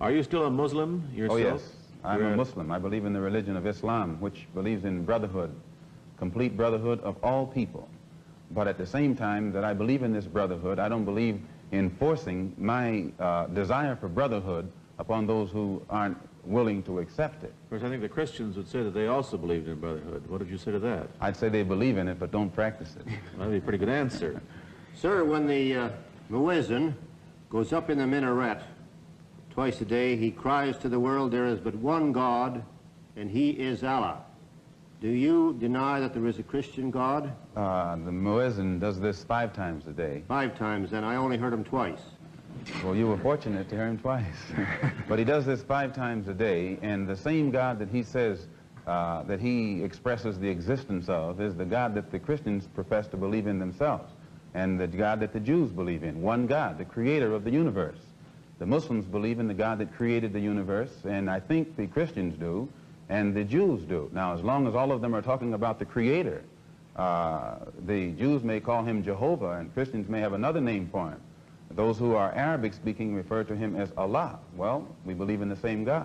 Are you still a Muslim yourself? Oh, yes. I'm a Muslim. I believe in the religion of Islam, which believes in brotherhood, complete brotherhood of all people. But at the same time that I believe in this brotherhood, I don't believe in forcing my desire for brotherhood upon those who aren't willing to accept it. Of course, I think the Christians would say that they also believed in brotherhood. What did you say to that? I'd say they believe in it, but don't practice it. That'd be a pretty good answer. Sir, when the muezzin goes up in the minaret twice a day, he cries to the world, there is but one God, and he is Allah. Do you deny that there is a Christian God? The muezzin does this 5 times a day. 5 times, and I only heard him twice. Well, you were fortunate to hear him twice. But he does this 5 times a day, and the same God that he says that he expresses the existence of is the God that the Christians profess to believe in themselves, and the God that the Jews believe in. One God, the creator of the universe. The Muslims believe in the God that created the universe, and I think the Christians do, and the Jews do. Now, as long as all of them are talking about the creator, the Jews may call him Jehovah, and Christians may have another name for him. Those who are Arabic speaking refer to him as Allah. Well, we believe in the same God.